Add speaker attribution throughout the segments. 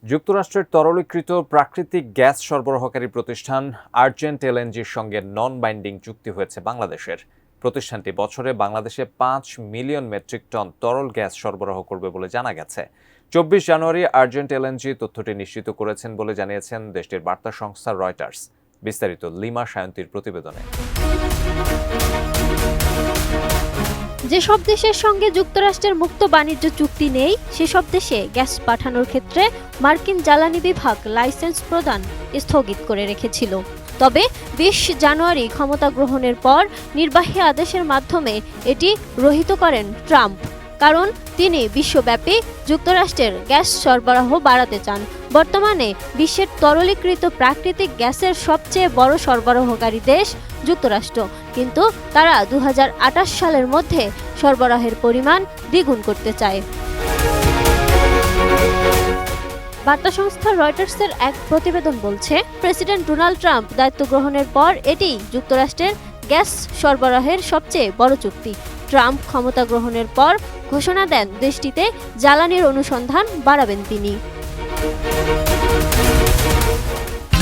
Speaker 1: যুক্তরাষ্ট্রের তরলীকৃত প্রাকৃতিক গ্যাস সরবরাহকারী প্রতিষ্ঠান আর্জেন্ট এলএনজির সঙ্গে নন বাইন্ডিং চুক্তি হয়েছে বাংলাদেশের। প্রতিষ্ঠানটি বছরে বাংলাদেশে 5 মিলিয়ন মেট্রিক টন তরল গ্যাস সরবরাহ করবে বলে জানা গেছে। 24 জানুয়ারি আর্জেন্ট এলএনজি তথ্যটি নিশ্চিত করেছেন বলে জানিয়েছেন দেশটির বার্তা সংস্থা রয়টার্স। বিস্তারিত লিমা সায়ন্তীর প্রতিবেদনে।
Speaker 2: যেসব দেশের সঙ্গে যুক্তরাষ্ট্রের মুক্ত বাণিজ্য চুক্তি নেই সেসব দেশে গ্যাস পাঠানোর ক্ষেত্রে মার্কিন জ্বালানি বিভাগ লাইসেন্স প্রদান স্থগিত করে রেখেছিল। তবে 20 জানুয়ারি ক্ষমতা গ্রহণের পর নির্বাহী আদেশের মাধ্যমে এটি রহিত করেন ট্রাম্প, কারণ তিনি বিশ্বব্যাপী যুক্তরাষ্ট্রের গ্যাস সরবরাহ বাড়াতে চান। বর্তমানে বিশ্বের তরলীকৃত প্রাকৃতিক গ্যাসের সবচেয়ে বড় সরবরাহকারী দেশ যুক্তরাষ্ট্র, কিন্তু তারা 2028 সালের মধ্যে সরবরাহের পরিমাণ দ্বিগুণ করতে চায়। বার্তা সংস্থা রয়টার্সের এক প্রতিবেদন বলছে, প্রেসিডেন্ট ডোনাল্ড ট্রাম্প দায়িত্ব গ্রহণের পর এটি যুক্তরাষ্ট্রের গ্যাস সরবরাহের সবচেয়ে বড় চুক্তি। ট্রাম্প ক্ষমতা গ্রহণের পর ঘোষণা দেন দেশটিতে জ্বালানির অনুসন্ধান বাড়াবেন তিনি।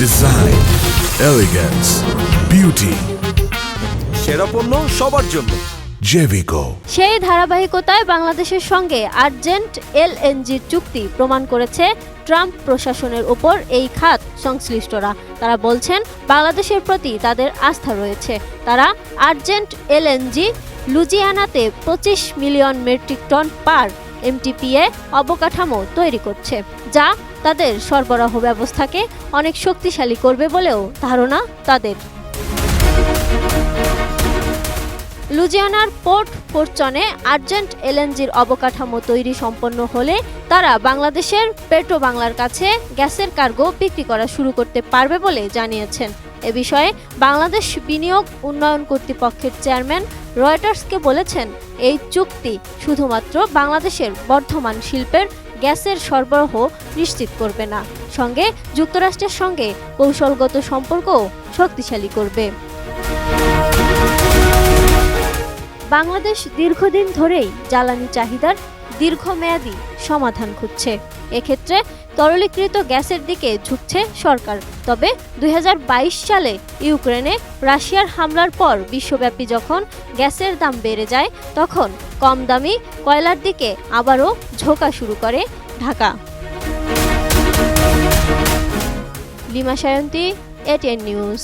Speaker 3: ডিজাইন, এলিগেন্স, বিউটি,
Speaker 4: সেরা পণ্য সবার জন্য
Speaker 3: জেভিকো।
Speaker 2: সেই ধারাবাহিকতায় বাংলাদেশের সঙ্গে আর্জেন্ট এলএনজির চুক্তি প্রমাণ করেছে ট্রাম্প প্রশাসনের উপর এই খাত সংশ্লিষ্টরা। তারা বলছেন বাংলাদেশের প্রতি তাদের আস্থা রয়েছে। তারা আর্জেন্ট এলএনজি লুজিয়ানাতে 25 million metric ton per MTPA অবকাঠামো তৈরি করছে, যা তাদের সরবরাহ ব্যবস্থাকে অনেক শক্তিশালী করবে বলেও ধারণা তাদের। লুজিয়ানার পোর্ট ফোরচনে আর্জেন্ট এলএনজির অবকাঠামো তৈরি সম্পন্ন হলে তারা বাংলাদেশের পেট্রোবাংলার কাছে গ্যাসের কার্গো বিক্রি করা শুরু করতে পারবে বলে জানিয়েছেন। এ বিষয়ে বাংলাদেশ বিনিয়োগ উন্নয়ন কর্তৃপক্ষের চেয়ারম্যান রয়টার্সকে বলেছেন, এই চুক্তি শুধুমাত্র বাংলাদেশের বর্ধমান শিল্পের গ্যাসের সরবরাহ নিশ্চিত করবে না, সঙ্গে যুক্তরাষ্ট্রের সঙ্গে কৌশলগত সম্পর্কও শক্তিশালী করবে। বাংলাদেশ দীর্ঘদিন ধরেই জ্বালানি চাহিদার দীর্ঘমেয়াদী সমাধান খুঁজছে। এক্ষেত্রে তরলীকৃত গ্যাসের দিকে ঝুঁকছে সরকার। তবে 2022 সালে ইউক্রেনে রাশিয়ার হামলার পর বিশ্বব্যাপী যখন গ্যাসের দাম বেড়ে যায়, তখন কম দামি কয়লার দিকে আবারও ঝোঁকা শুরু করে Dhaka. Lima Sayanti, ATN news.